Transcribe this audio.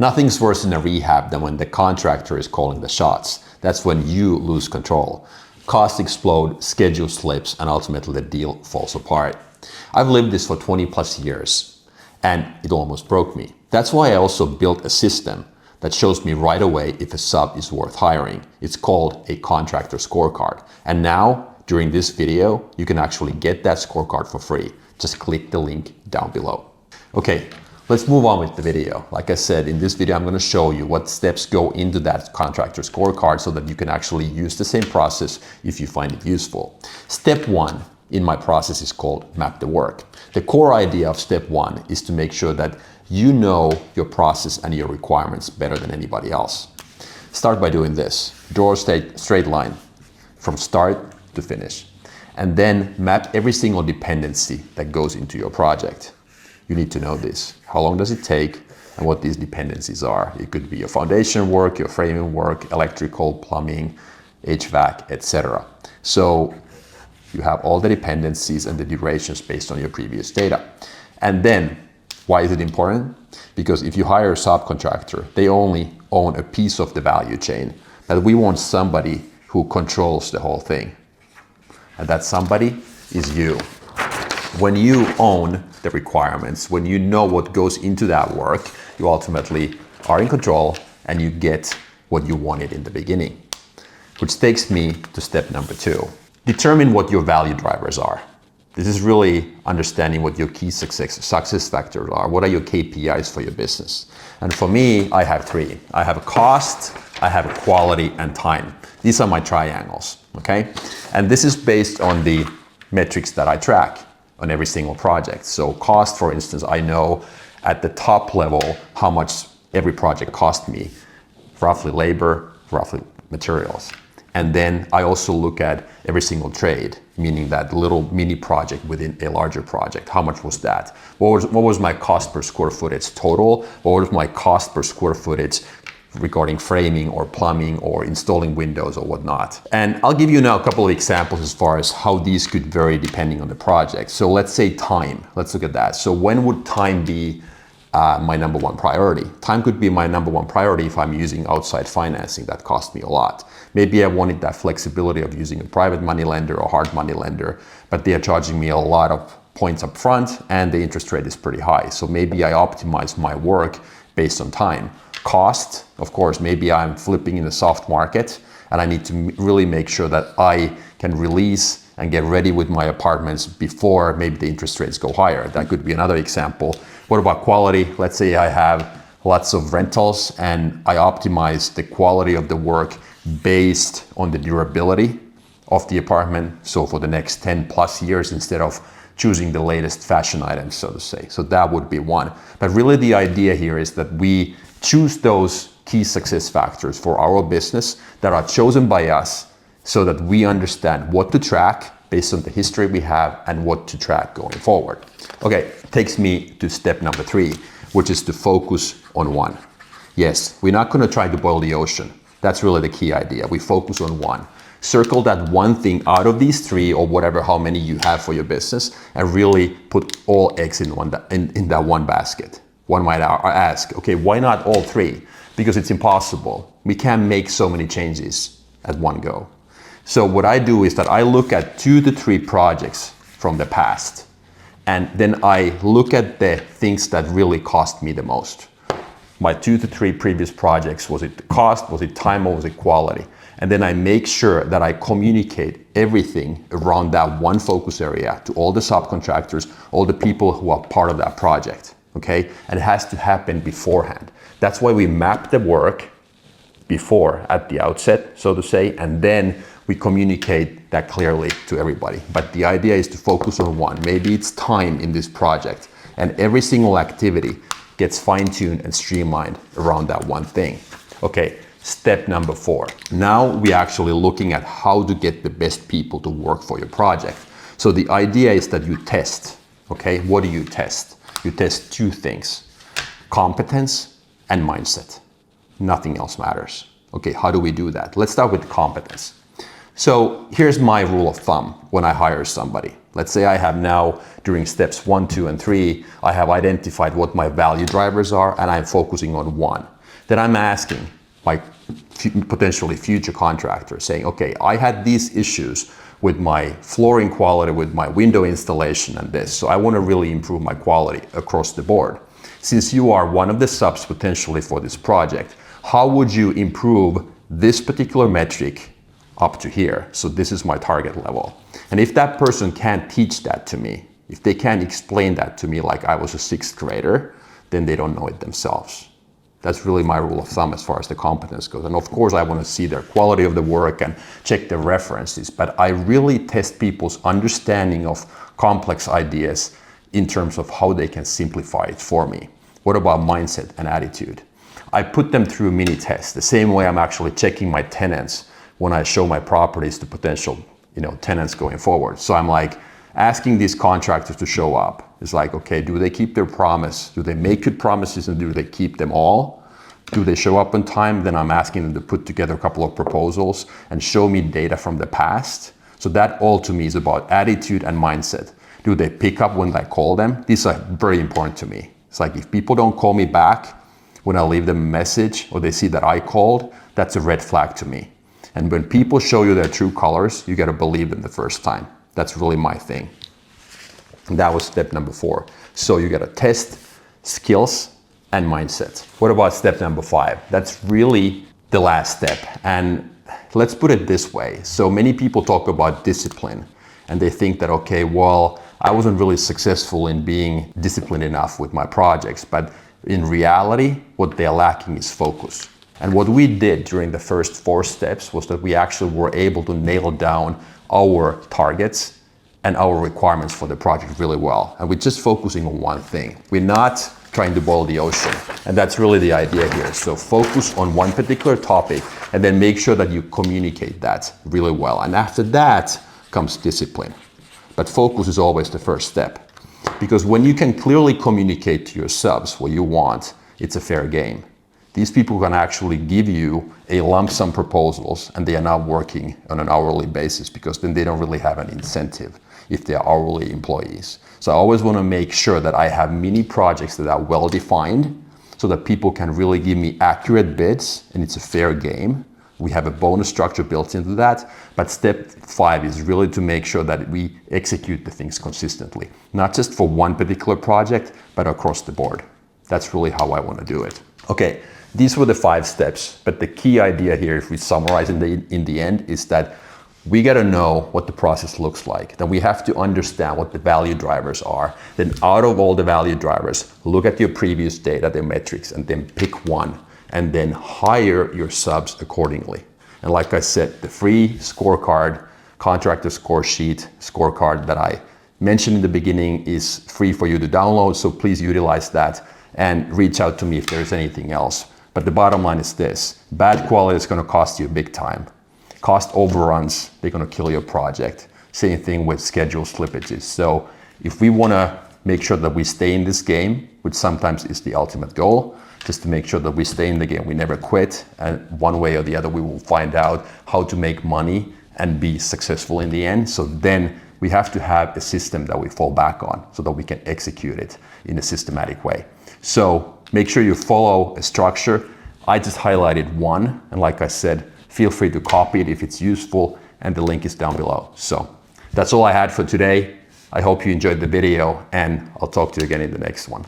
Nothing's worse in a rehab than when the contractor is calling the shots. That's when you lose control. Costs explode, schedule slips, and ultimately the deal falls apart. I've lived this for 20 plus years, and it almost broke me. That's why I also built a system that shows me right away if a sub is worth hiring. It's called a contractor scorecard. And now, during this video, you can actually get that scorecard for free. Just click the link down below. Okay, let's move on with the video. Like I said, in this video, I'm going to show you what steps go into that contractor scorecard so that you can actually use the same process if you find it useful. Step one in my process is called map the work. The core idea of step one is to make sure that you know your process and your requirements better than anybody else. Start by doing this. Draw a straight line from start to finish. And then map every single dependency that goes into your project. You need to know this. How long does it take and what these dependencies are? It could be your foundation work, your framing work, electrical, plumbing, HVAC, etc. So you have all the dependencies and the durations based on your previous data. And then, why is it important? Because if you hire a subcontractor, they only own a piece of the value chain, but we want somebody who controls the whole thing. And that somebody is you. When you own the requirements, when you know what goes into that work, you ultimately are in control and you get what you wanted in the beginning. Which takes me to step number two. Determine what your value drivers are. This is really understanding what your key success factors are. What are your KPIs for your business? And for me, I have three. I have a cost, I have a quality, and time. These are my triangles, okay? And this is based on the metrics that I track on every single project. So cost, for instance, I know at the top level how much every project cost me, roughly labor, roughly materials. And then I also look at every single trade, meaning that little mini project within a larger project. How much was that? What was my cost per square footage total? What was my cost per square footage regarding framing or plumbing or installing windows or whatnot? And I'll give you now a couple of examples as far as how these could vary depending on the project. So let's say time. Let's look at that. So when would time be my number one priority? Time could be my number one priority if I'm using outside financing that cost me a lot. Maybe I wanted that flexibility of using a private money lender or hard money lender, but they are charging me a lot of points up front and the interest rate is pretty high. So maybe I optimize my work based on time. Cost, of course, maybe I'm flipping in the soft market and I need to really make sure that I can release and get ready with my apartments before maybe the interest rates go higher. That could be another example. What about quality? Let's say I have lots of rentals and I optimize the quality of the work based on the durability of the apartment. So for the next 10 plus years instead of choosing the latest fashion items, so to say. So that would be one. But really the idea here is that we choose those key success factors for our business that are chosen by us so that we understand what to track based on the history we have and what to track going forward. Okay, takes me to step number three, which is to focus on one. Yes, we're not going to try to boil the ocean. That's really the key idea. We focus on one. Circle that one thing out of these three or whatever, how many you have for your business, and really put all eggs in that one basket. One might ask, okay, why not all three? Because it's impossible. We can't make so many changes at one go. So what I do is that I look at 2 to 3 projects from the past, and then I look at the things that really cost me the most. My 2 to 3 previous projects, was it the cost, was it time, or was it quality? And then I make sure that I communicate everything around that one focus area to all the subcontractors, all the people who are part of that project, okay? And it has to happen beforehand. That's why we map the work before, at the outset, so to say, and then we communicate that clearly to everybody. But the idea is to focus on one. Maybe it's time in this project, and every single activity gets fine-tuned and streamlined around that one thing. Okay, step number 4. Now we're actually looking at how to get the best people to work for your project. So the idea is that you test, okay? What do you test? You test 2 things, competence and mindset. Nothing else matters. Okay, how do we do that? Let's start with competence. So here's my rule of thumb when I hire somebody. Let's say I have now, during steps 1, 2, and 3, I have identified what my value drivers are and I'm focusing on one. Then I'm asking my potentially future contractor saying, okay, I had these issues with my flooring quality, with my window installation and this. So I want to really improve my quality across the board. Since you are one of the subs potentially for this project, how would you improve this particular metric up to here? So this is my target level. And if that person can't teach that to me, if they can't explain that to me like I was a 6th grader, then they don't know it themselves. That's really my rule of thumb as far as the competence goes. And of course, I want to see their quality of the work and check their references, but I really test people's understanding of complex ideas in terms of how they can simplify it for me. What about mindset and attitude? I put them through mini tests, the same way I'm actually checking my tenants when I show my properties to potential, tenants going forward. So I'm like asking these contractors to show up. It's like, okay, do they keep their promise? Do they make good promises and do they keep them all? Do they show up on time? Then I'm asking them to put together a couple of proposals and show me data from the past. So that all to me is about attitude and mindset. Do they pick up when I call them? These are very important to me. It's like if people don't call me back when I leave them a message or they see that I called, that's a red flag to me. And when people show you their true colors, you got to believe them the first time. That's really my thing. And that was step number 4. So you got to test skills and mindset. What about step number 5? That's really the last step. And let's put it this way. So many people talk about discipline and they think that, okay, well, I wasn't really successful in being disciplined enough with my projects. But in reality, what they're lacking is focus. And what we did during the first 4 steps was that we actually were able to nail down our targets and our requirements for the project really well. And we're just focusing on one thing. We're not trying to boil the ocean. And that's really the idea here. So focus on one particular topic and then make sure that you communicate that really well. And after that comes discipline. But focus is always the first step. Because when you can clearly communicate to your subs what you want, it's a fair game. These people can actually give you a lump sum proposals and they are not working on an hourly basis because then they don't really have an incentive if they are hourly employees. So I always want to make sure that I have mini projects that are well defined so that people can really give me accurate bids and it's a fair game. We have a bonus structure built into that. But step 5 is really to make sure that we execute the things consistently, not just for one particular project, but across the board. That's really how I want to do it. Okay. These were the 5 steps, but the key idea here, if we summarize in the end, is that we got to know what the process looks like. Then we have to understand what the value drivers are. Then out of all the value drivers, look at your previous data, the metrics, and then pick one, and then hire your subs accordingly. And like I said, the free scorecard, contractor score sheet scorecard that I mentioned in the beginning is free for you to download, so please utilize that and reach out to me if there's anything else. But the bottom line is this: bad quality is going to cost you big time. Cost overruns, they're going to kill your project. Same thing with schedule slippages. So if we want to make sure that we stay in this game, which sometimes is the ultimate goal, just to make sure that we stay in the game, we never quit, and one way or the other we will find out how to make money and be successful in the end. So then we have to have a system that we fall back on so that we can execute it in a systematic way. So make sure you follow a structure. I just highlighted one, and like I said, feel free to copy it if it's useful, and the link is down below. So that's all I had for today. I hope you enjoyed the video, and I'll talk to you again in the next one.